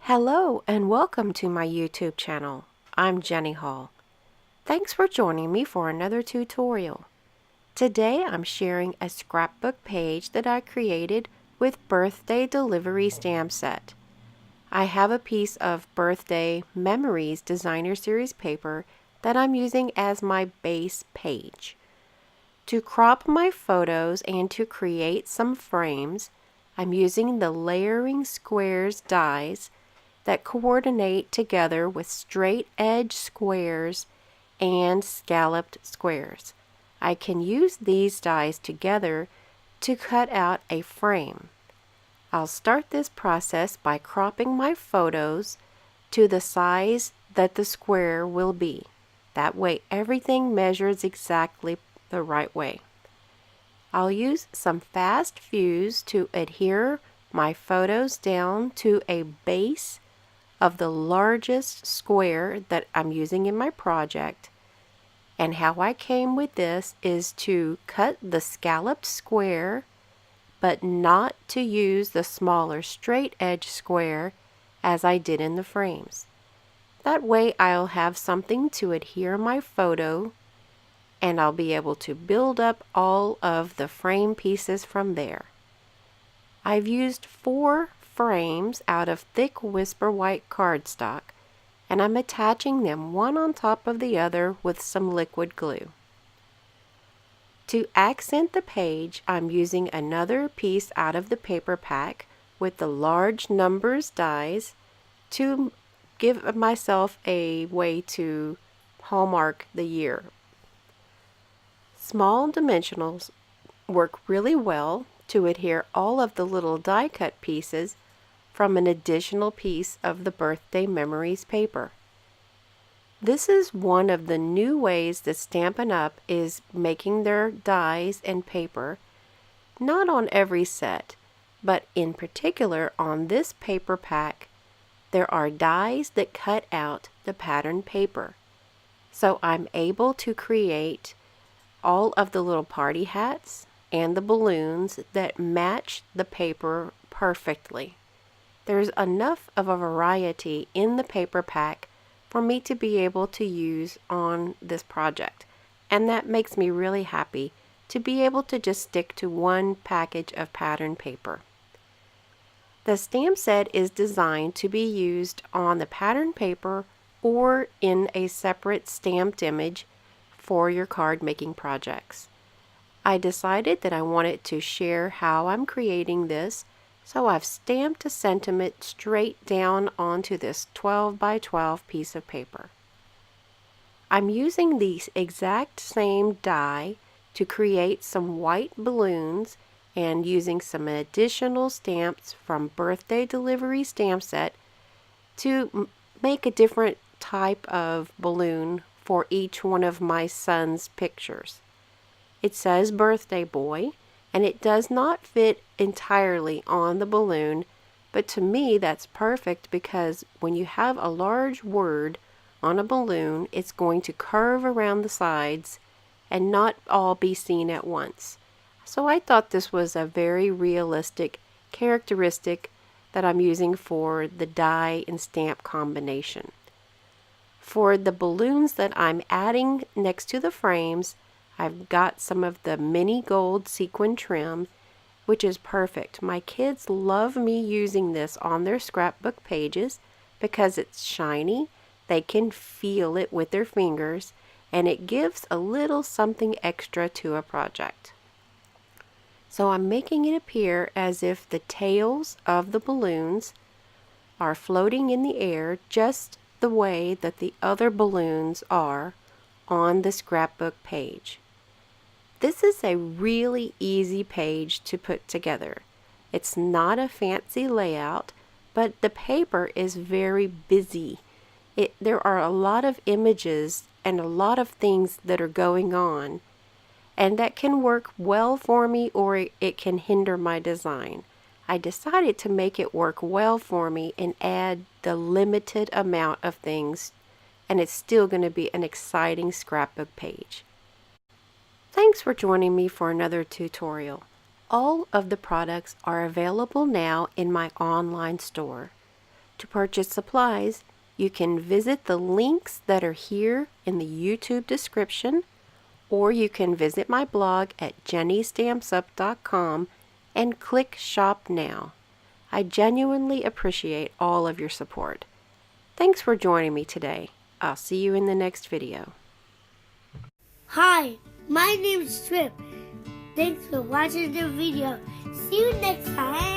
Hello and welcome to my YouTube channel. I'm Jenny Hall. Thanks for joining me for another tutorial. Today I'm sharing a scrapbook page that I created with birthday delivery stamp set. I have a piece of birthday memories designer series paper that I'm using as my base page. To crop my photos and to create some frames, I'm using the layering squares dies that coordinate together with straight edge squares and scalloped squares. I can use these dies together to cut out a frame. I'll start this process by cropping my photos to the size that the square will be. That way everything measures exactly the right way. I'll use some fast fuse to adhere my photos down to a base of the largest square that I'm using in my project. And how I came with this is to cut the scalloped square, but not to use the smaller straight edge square as I did in the frames. That way I'll have something to adhere my photo, and I'll be able to build up all of the frame pieces from there. I've used 4 frames out of thick Whisper White cardstock, and I'm attaching them one on top of the other with some liquid glue. To accent the page, I'm using another piece out of the paper pack with the large numbers dies to give myself a way to hallmark the year. Small dimensionals work really well to adhere all of the little die cut pieces from an additional piece of the birthday memories paper. This is one of the new ways that Stampin' Up! Is making their dies and paper, not on every set, but in particular on this paper pack. There are dies that cut out the pattern paper, so I'm able to create all of the little party hats and the balloons that match the paper perfectly. There's enough of a variety in the paper pack for me to be able to use on this project, and that makes me really happy to be able to just stick to one package of pattern paper. The stamp set is designed to be used on the pattern paper or in a separate stamped image for your card making projects. I decided that I wanted to share how I'm creating this, so I've stamped a sentiment straight down onto this 12 by 12 piece of paper. I'm using the exact same die to create some white balloons and using some additional stamps from Birthday Delivery Stamp Set to make a different type of balloon for each one of my son's pictures. It says birthday boy, and it does not fit entirely on the balloon, but to me that's perfect because when you have a large word on a balloon, it's going to curve around the sides and not all be seen at once. So I thought this was a very realistic characteristic that I'm using for the die and stamp combination. For the balloons that I'm adding next to the frames, I've got some of the mini gold sequin trim, which is perfect. My kids love me using this on their scrapbook pages because it's shiny, they can feel it with their fingers, and it gives a little something extra to a project. So I'm making it appear as if the tails of the balloons are floating in the air just the way that the other balloons are on the scrapbook page. This is a really easy page to put together. It's not a fancy layout, but the paper is very busy. There are a lot of images and a lot of things that are going on, and that can work well for me or it can hinder my design. I decided to make it work well for me and add the limited amount of things, and it's still going to be an exciting scrapbook page. Thanks for joining me for another tutorial. All of the products are available now in my online store. To purchase supplies, you can visit the links that are here in the YouTube description, or you can visit my blog at jennystampsup.com and click Shop Now. I genuinely appreciate all of your support. Thanks for joining me today. I'll see you in the next video. Hi, my name is Trip. Thanks for watching the video. See you next time.